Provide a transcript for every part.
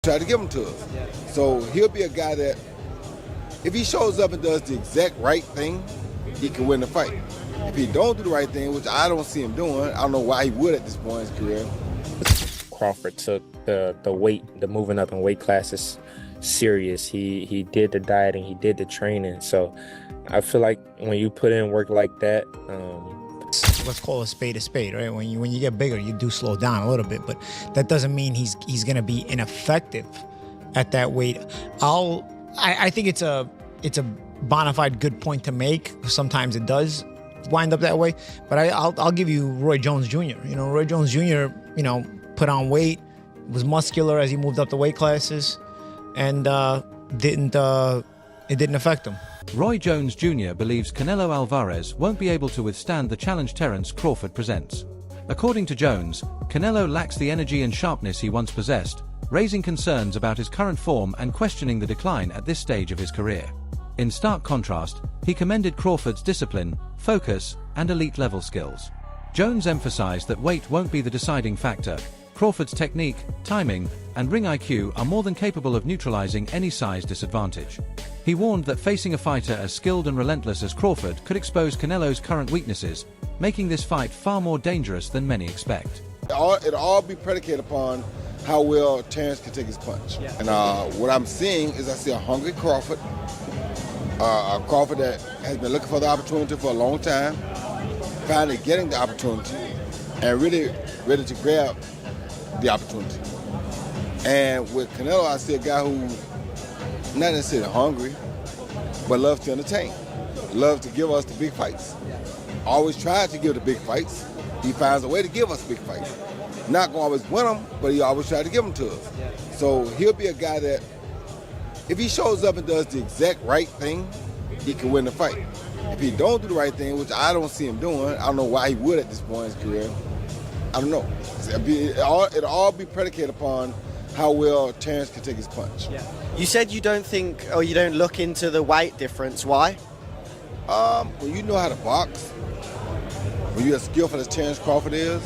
Try to give him to us. So he'll be a guy that, if he shows up and does the exact right thing, he can win the fight. If he don't do the right thing, which I don't see him doing, I don't know why he would at this point in his career. Crawford took the moving up in weight classes serious. He did the dieting, he did the training. So I feel like when you put in work like that, let's call a spade, right? When you get bigger, you do slow down a little bit, but that doesn't mean he's going to be ineffective at that weight. I think it's a bona fide good point to make. Sometimes it does wind up that way, but I'll give you Roy Jones Jr. Roy Jones Jr. Put on weight, was muscular as he moved up the weight classes, and it didn't affect him. Roy Jones Jr. believes Canelo Alvarez won't be able to withstand the challenge Terence Crawford presents. According to Jones, Canelo lacks the energy and sharpness he once possessed, raising concerns about his current form and questioning the decline at this stage of his career. In stark contrast, he commended Crawford's discipline, focus, and elite-level skills. Jones emphasized that weight won't be the deciding factor. Crawford's technique, timing, and ring IQ are more than capable of neutralizing any size disadvantage. He warned that facing a fighter as skilled and relentless as Crawford could expose Canelo's current weaknesses, making this fight far more dangerous than many expect. It'll all be predicated upon how well Terence can take his punch. And what I'm seeing is I see a hungry Crawford, a Crawford that has been looking for the opportunity for a long time, finally getting the opportunity, and really ready to grab the opportunity. And with Canelo, I see a guy who not necessarily hungry, but loves to entertain, loves to give us the big fights. Always tries to give the big fights. He finds a way to give us big fights. Not gonna always win them, but he always tries to give them to us. So he'll be a guy that, if he shows up and does the exact right thing, he can win the fight. If he don't do the right thing, which I don't see him doing, I don't know why he would at this point in his career. I don't know. It'll all be predicated upon how well Terence can take his punch. You said you don't think, or you don't look into the weight difference. Why? When you know how to box, when you're as skillful as Terence Crawford is,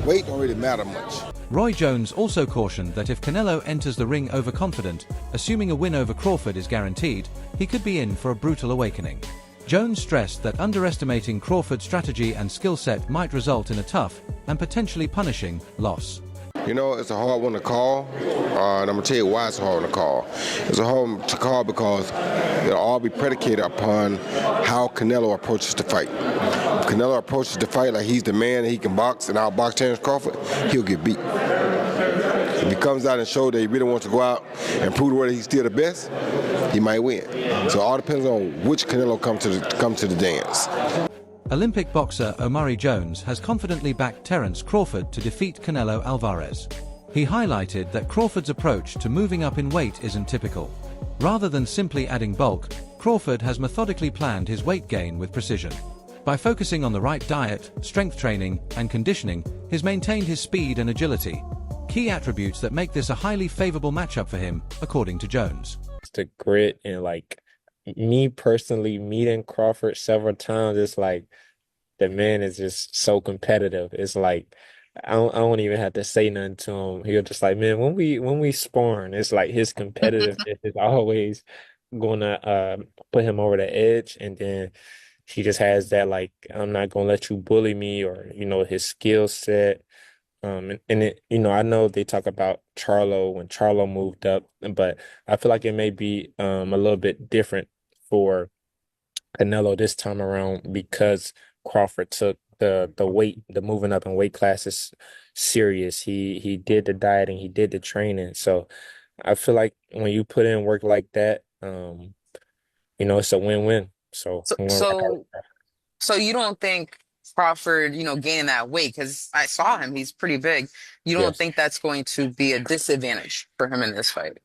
weight don't really matter much. Roy Jones also cautioned that if Canelo enters the ring overconfident, assuming a win over Crawford is guaranteed, he could be in for a brutal awakening. Jones stressed that underestimating Crawford's strategy and skill set might result in a tough and potentially punishing loss. It's a hard one to call, and I'm going to tell you why it's a hard one to call. It's a hard one to call because it'll all be predicated upon how Canelo approaches the fight. If Canelo approaches the fight like he's the man and he can box and outbox Terence Crawford, he'll get beat. If he comes out and shows that he really wants to go out and prove whether he's still the best, he might win. So it all depends on which Canelo come to the dance. Olympic boxer Omari Jones has confidently backed Terence Crawford to defeat Canelo Alvarez. He highlighted that Crawford's approach to moving up in weight isn't typical. Rather than simply adding bulk, Crawford has methodically planned his weight gain with precision. By focusing on the right diet, strength training, and conditioning, he's maintained his speed and agility, key attributes that make this a highly favorable matchup for him, according to Jones. it's the grit, and me personally meeting Crawford several times, it's like the man is just so competitive. It's like I don't even have to say nothing to him. He'll just like, man, when we sparring, it's like his competitiveness is always gonna put him over the edge, and then he just has that like, I'm not gonna let you bully me, or his skill set. I know they talk about Charlo when Charlo moved up, but I feel like it may be a little bit different for Canelo this time around because Crawford took the moving up in weight classes serious. He did the dieting, he did the training. So I feel like when you put in work like that, it's a win-win. So So you don't think Crawford, gaining that weight, because I saw him, he's pretty big. You don't Yes. think that's going to be a disadvantage for him in this fight?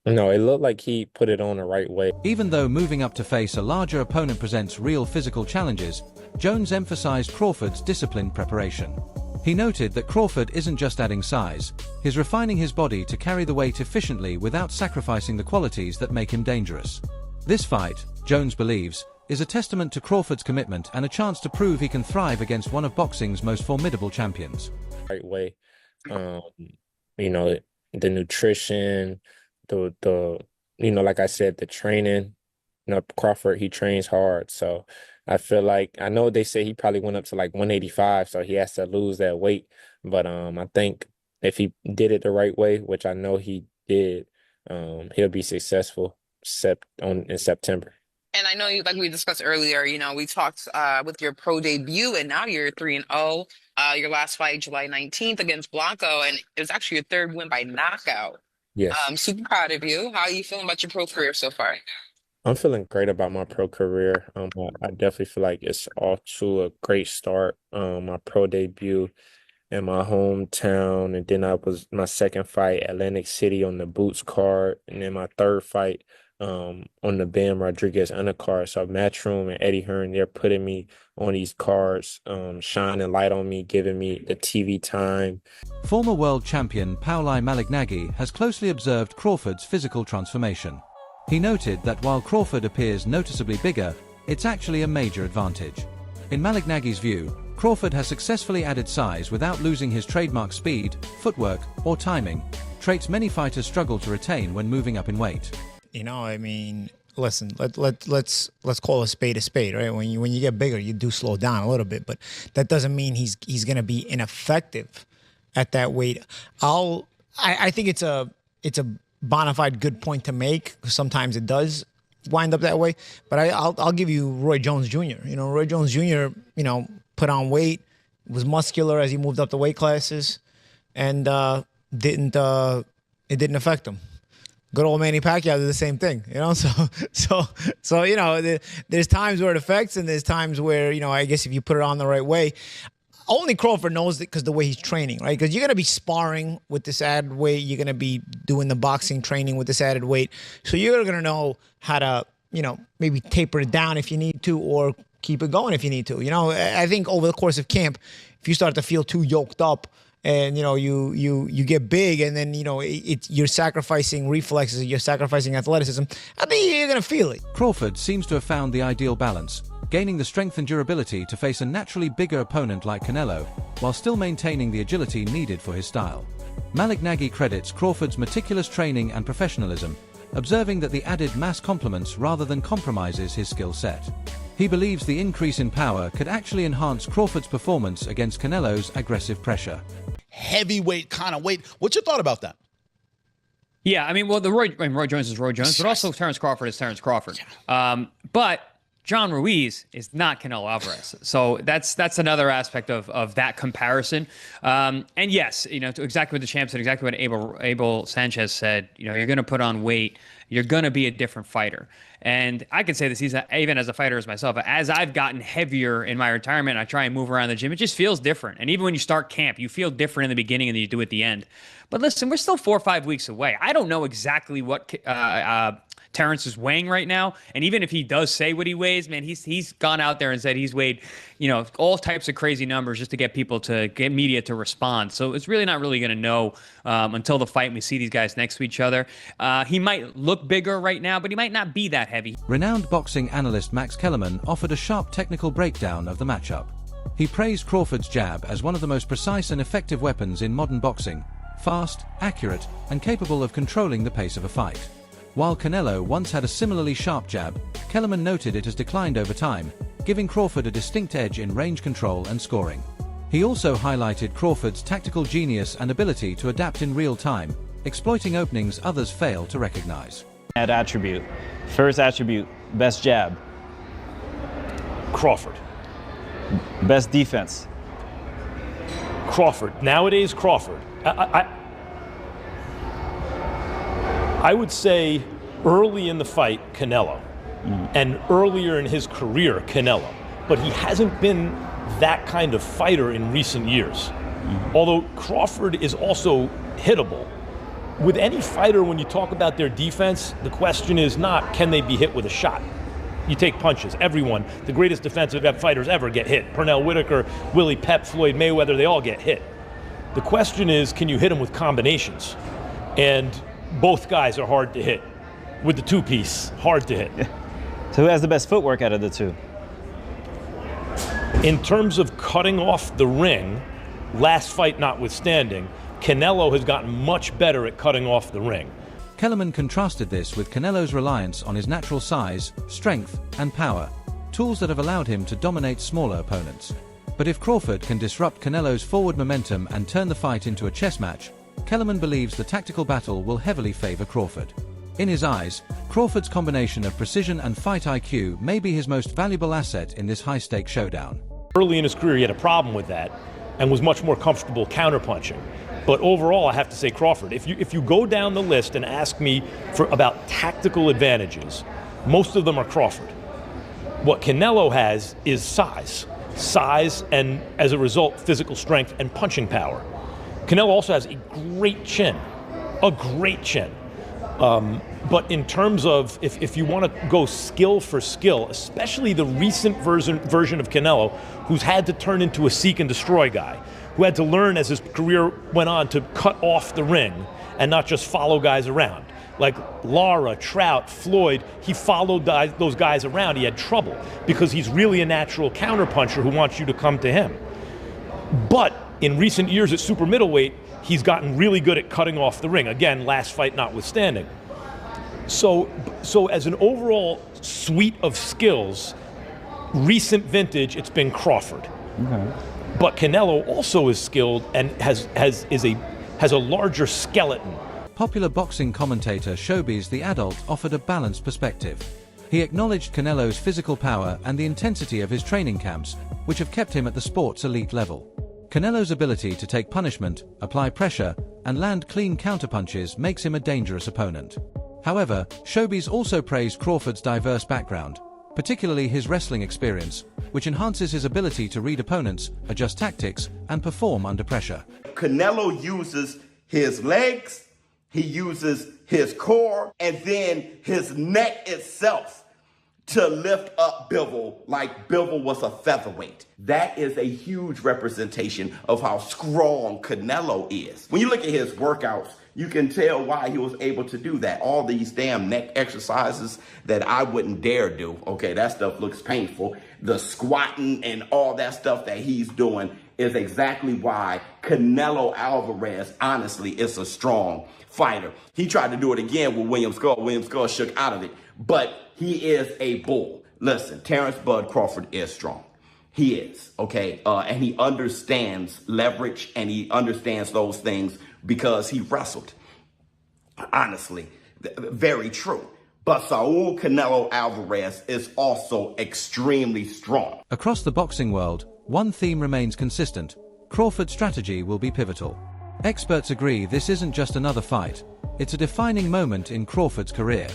No, it looked like he put it on the right way. Even though moving up to face a larger opponent presents real physical challenges, Jones emphasized Crawford's disciplined preparation. He noted that Crawford isn't just adding size, he's refining his body to carry the weight efficiently without sacrificing the qualities that make him dangerous. This fight, Jones believes, is a testament to Crawford's commitment and a chance to prove he can thrive against one of boxing's most formidable champions. Right way. You know, the nutrition, the like I said, the training. Crawford, he trains hard, so I feel like I know they say he probably went up to like 185, so he has to lose that weight. But I think if he did it the right way, which I know he did, he'll be successful in September. And I know you, like we discussed earlier, we talked with your pro debut, and now you're 3-0. Your last fight, July 19th against Blanco, and it was actually your third win by knockout. Yes. Super proud of you. How are you feeling about your pro career so far? I'm feeling great about my pro career. I definitely feel like it's off to a great start. My pro debut in my hometown, and then I was my second fight, Atlantic City on the Boots card, and then my third fight, on the Bam Rodriguez undercard. So Matchroom and Eddie Hearn, they're putting me on these cards, shining light on me, giving me the TV time. Former world champion Pauli Malignaggi has closely observed Crawford's physical transformation. He noted that while Crawford appears noticeably bigger, it's actually a major advantage. In Malignaggi's view, Crawford has successfully added size without losing his trademark speed, footwork, or timing, traits many fighters struggle to retain when moving up in weight. I mean, listen, let's call a spade, right? When you get bigger, you do slow down a little bit, but that doesn't mean he's going to be ineffective at that weight. I think it's a bona fide good point to make. Sometimes it does wind up that way, but I'll give you Roy Jones Jr. Roy Jones Jr. Put on weight, was muscular as he moved up the weight classes, and it didn't affect him. Good old Manny Pacquiao did the same thing, So there's times where it affects, and there's times where I guess if you put it on the right way. Only Crawford knows it because the way he's training, right? Because you're going to be sparring with this added weight. You're going to be doing the boxing training with this added weight. So you're going to know how to, maybe taper it down if you need to, or keep it going if you need to. I think over the course of camp, if you start to feel too yoked up and, you get big, and then, you're sacrificing reflexes, you're sacrificing athleticism, I think you're going to feel it. Crawford seems to have found the ideal balance, gaining the strength and durability to face a naturally bigger opponent like Canelo, while still maintaining the agility needed for his style. Malignaggi credits Crawford's meticulous training and professionalism, observing that the added mass complements rather than compromises his skill set. He believes the increase in power could actually enhance Crawford's performance against Canelo's aggressive pressure. Heavyweight kind of weight. What's your thought about that? Yeah, I mean, well, Roy Jones is Roy Jones, but also Terence Crawford is Terence Crawford. But John Ruiz is not Canelo Alvarez. So that's another aspect of that comparison. And yes, exactly what the champ said, exactly what Abel Sanchez said, you're going to put on weight, you're going to be a different fighter. And I can say this even as a fighter as myself, as I've gotten heavier in my retirement, I try and move around the gym, it just feels different. And even when you start camp, you feel different in the beginning than you do at the end. But listen, we're still 4 or 5 weeks away. I don't know exactly what Terence is weighing right now. And even if he does say what he weighs, man, he's gone out there and said he's weighed, all types of crazy numbers just to get media to respond. So it's really not really going to know until the fight and we see these guys next to each other. He might look bigger right now, but he might not be that heavy. Renowned boxing analyst Max Kellerman offered a sharp technical breakdown of the matchup. He praised Crawford's jab as one of the most precise and effective weapons in modern boxing, fast, accurate, and capable of controlling the pace of a fight. While Canelo once had a similarly sharp jab, Kellerman noted it has declined over time, giving Crawford a distinct edge in range control and scoring. He also highlighted Crawford's tactical genius and ability to adapt in real time, exploiting openings others fail to recognize. Attribute. First attribute, best jab. Crawford. Best defense. Crawford. Nowadays, Crawford. I would say early in the fight, Canelo. And earlier in his career, Canelo. But he hasn't been that kind of fighter in recent years. Although Crawford is also hittable. With any fighter, when you talk about their defense, the question is not, can they be hit with a shot? You take punches. Everyone, the greatest defensive fighters ever get hit. Pernell Whitaker, Willie Pep, Floyd Mayweather, they all get hit. The question is, can you hit them with combinations? And both guys are hard to hit. With the two-piece, hard to hit. So who has the best footwork out of the two? In terms of cutting off the ring, last fight notwithstanding, Canelo has gotten much better at cutting off the ring. Kellerman contrasted this with Canelo's reliance on his natural size, strength, and power, tools that have allowed him to dominate smaller opponents. But if Crawford can disrupt Canelo's forward momentum and turn the fight into a chess match, Kellerman believes the tactical battle will heavily favor Crawford. In his eyes, Crawford's combination of precision and fight IQ may be his most valuable asset in this high-stakes showdown. Early in his career, he had a problem with that and was much more comfortable counterpunching. But overall, I have to say Crawford. If you go down the list and ask me about tactical advantages, most of them are Crawford. What Canelo has is size, and as a result, physical strength and punching power. Canelo also has a great chin. But in terms of, if you want to go skill for skill, especially the recent version of Canelo, who's had to turn into a seek and destroy guy, who had to learn as his career went on to cut off the ring and not just follow guys around. Like Lara, Trout, Floyd, he followed those guys around. He had trouble because he's really a natural counterpuncher who wants you to come to him. But in recent years at super middleweight, he's gotten really good at cutting off the ring. Again, last fight notwithstanding. So as an overall suite of skills, recent vintage, it's been Crawford. Okay. But Canelo also is skilled and has a larger skeleton. Popular boxing commentator Showbiz the Adult offered a balanced perspective. He acknowledged Canelo's physical power and the intensity of his training camps, which have kept him at the sport's elite level. Canelo's ability to take punishment, apply pressure, and land clean counterpunches makes him a dangerous opponent. However, Showbiz also praised Crawford's diverse background, particularly his wrestling experience, which enhances his ability to read opponents, adjust tactics, and perform under pressure. Canelo uses his legs, he uses his core, and then his neck itself to lift up Bivol like Bivol was a featherweight. That is a huge representation of how strong Canelo is. When you look at his workouts, you can tell why he was able to do that. All these damn neck exercises that I wouldn't dare do. Okay, that stuff looks painful. The squatting and all that stuff that he's doing is exactly why Canelo Alvarez, honestly, is a strong fighter. He tried to do it again with William Skull. William Skull shook out of it, but he is a bull. Listen, Terence Bud Crawford is strong. He is, okay? And he understands leverage and he understands those things because he wrestled. Honestly, very true. But Saul Canelo Alvarez is also extremely strong. Across the boxing world, one theme remains consistent. Crawford's strategy will be pivotal. Experts agree this isn't just another fight. It's a defining moment in Crawford's career.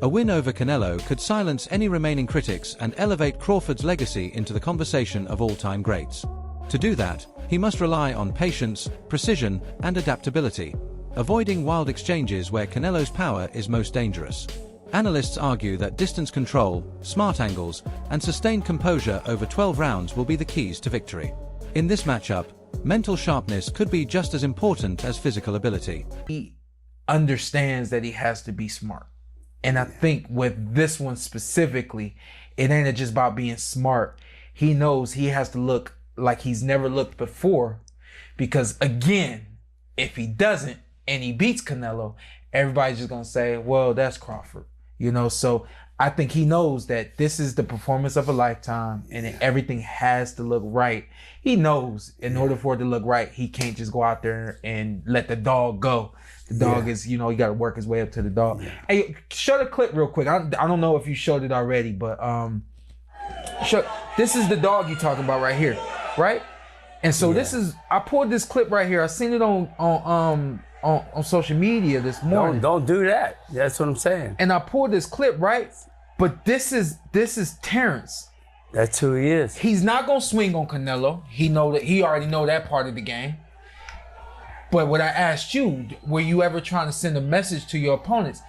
A win over Canelo could silence any remaining critics and elevate Crawford's legacy into the conversation of all-time greats. To do that, he must rely on patience, precision, and adaptability, avoiding wild exchanges where Canelo's power is most dangerous. Analysts argue that distance control, smart angles, and sustained composure over 12 rounds will be the keys to victory. In this matchup, mental sharpness could be just as important as physical ability. He understands that he has to be smart. And I think with this one specifically, it ain't just about being smart. He knows he has to look like he's never looked before. Because again, if he doesn't and he beats Canelo, everybody's just going to say, well, that's Crawford. You know, so I think he knows that this is the performance of a lifetime and everything has to look right. He knows in order for it to look right, he can't just go out there and let the dog go. The dog is, you know, he got to work his way up to the dog. Hey, show the clip real quick. I don't know if you showed it already, but this is the dog you're talking about right here, right? And so this is, I pulled this clip right here. I seen it on social media this morning. Don't do that. That's what I'm saying. And I pulled this clip, right? But this is Terence. That's who he is. He's not gonna swing on Canelo. He already know that part of the game. But what I asked you, were you ever trying to send a message to your opponents?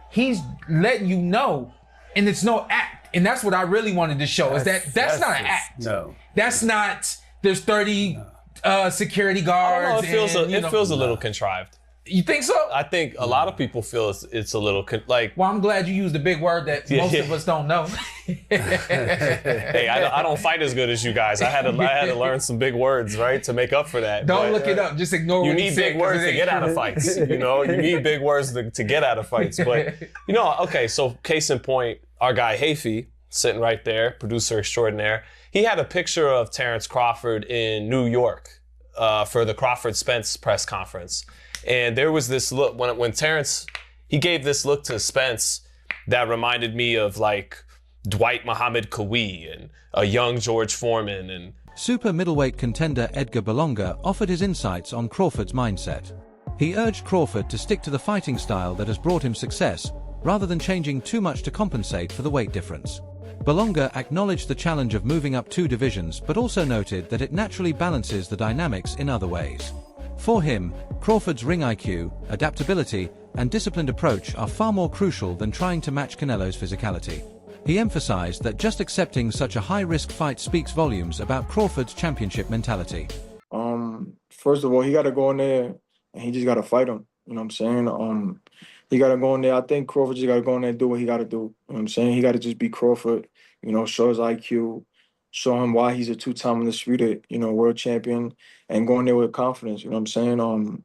He's letting you know, and it's no act. And that's what I really wanted to show, that's not an act. No. That's not, there's 30 security guards. It feels a little contrived. You think so? I think a lot of people feel it's a little like. Well, I'm glad you used a big word that most of us don't know. Hey, I don't fight as good as you guys. I had to learn some big words, right, to make up for that. Don't look it up. Just ignore what you he need said. big words to get out of fights. You know, you need big words to get out of fights. But okay. So case in point, our guy Hafey, sitting right there, producer extraordinaire. He had a picture of Terence Crawford in New York for the Crawford-Spence press conference. And there was this look, when Terence, he gave this look to Spence that reminded me of like Dwight Muhammad Kawi and a young George Foreman. And Super middleweight contender Edgar Berlanga offered his insights on Crawford's mindset. He urged Crawford to stick to the fighting style that has brought him success, rather than changing too much to compensate for the weight difference. Berlanga acknowledged the challenge of moving up 2 divisions, but also noted that it naturally balances the dynamics in other ways. For him, Crawford's ring IQ, adaptability, and disciplined approach are far more crucial than trying to match Canelo's physicality. He emphasized that just accepting such a high-risk fight speaks volumes about Crawford's championship mentality. First of all, he got to go in there and he just got to fight him. You know what I'm saying? He got to go in there. I think Crawford just got to go in there and do what he got to do. You know what I'm saying? He got to just be Crawford, show his IQ, show him why he's a 2-time undisputed, world champion, and go in there with confidence. You know what I'm saying?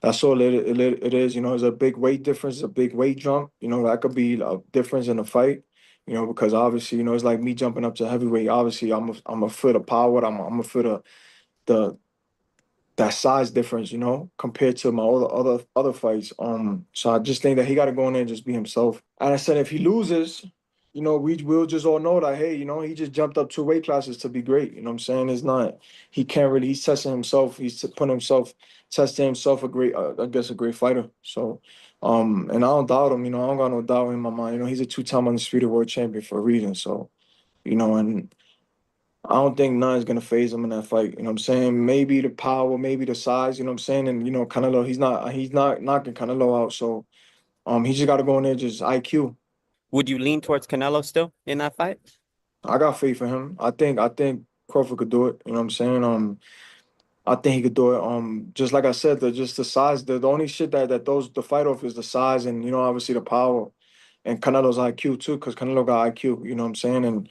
That's all it is. There's a big weight difference, a big weight jump. That could be a difference in a fight. Because obviously, it's like me jumping up to heavyweight. Obviously, I'm a foot of power. I'm a foot of that size difference, compared to my other fights. So I just think that he got to go in there and just be himself. And I said, if he loses, we'll just all know that, hey, he just jumped up 2 weight classes to be great. You know what I'm saying? It's not, he can't really, he's testing himself. He's testing himself a great fighter. So, and I don't doubt him, I don't got no doubt in my mind. He's a 2-time undisputed world champion for a reason. So, and I don't think none's going to phase him in that fight. You know what I'm saying? Maybe the power, maybe the size, you know what I'm saying? And, Canelo, he's not knocking Canelo out. So, he just got to go in there, just IQ. Would you lean towards Canelo still in that fight? I got faith in him. I think Crawford could do it. You know what I'm saying? I think he could do it. Just like I said, just the size. The only shit that throws the fight off is the size and, obviously the power. And Canelo's IQ too, because Canelo got IQ, you know what I'm saying? And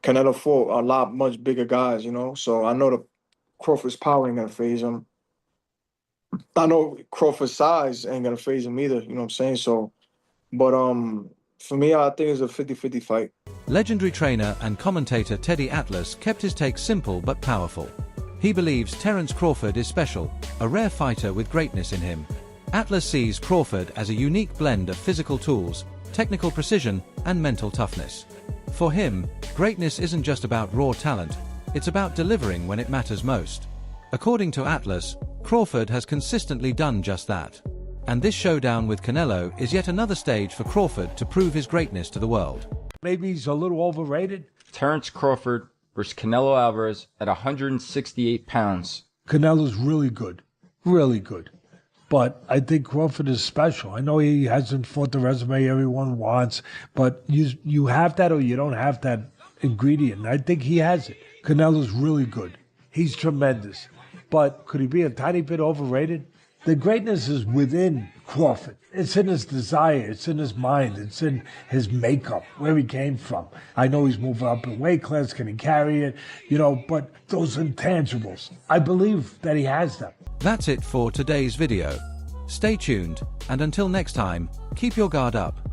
Canelo fought a lot much bigger guys, So I know the Crawford's power ain't gonna phase him. I know Crawford's size ain't gonna phase him either, you know what I'm saying? So, but for me, I think it's a 50-50 fight. Legendary trainer and commentator Teddy Atlas kept his take simple but powerful. He believes Terence Crawford is special, a rare fighter with greatness in him. Atlas sees Crawford as a unique blend of physical tools, technical precision, and mental toughness. For him, greatness isn't just about raw talent, it's about delivering when it matters most. According to Atlas, Crawford has consistently done just that. And this showdown with Canelo is yet another stage for Crawford to prove his greatness to the world. Maybe he's a little overrated. Terence Crawford versus Canelo Alvarez at 168 pounds. Canelo's really good. Really good. But I think Crawford is special. I know he hasn't fought the resume everyone wants, but you have that or you don't have that ingredient. I think he has it. Canelo's really good. He's tremendous. But could he be a tiny bit overrated? The greatness is within Crawford. It's in his desire. It's in his mind. It's in his makeup, where he came from. I know he's moving up in weight class. Can he carry it? But those intangibles, I believe that he has them. That's it for today's video. Stay tuned, and until next time, keep your guard up.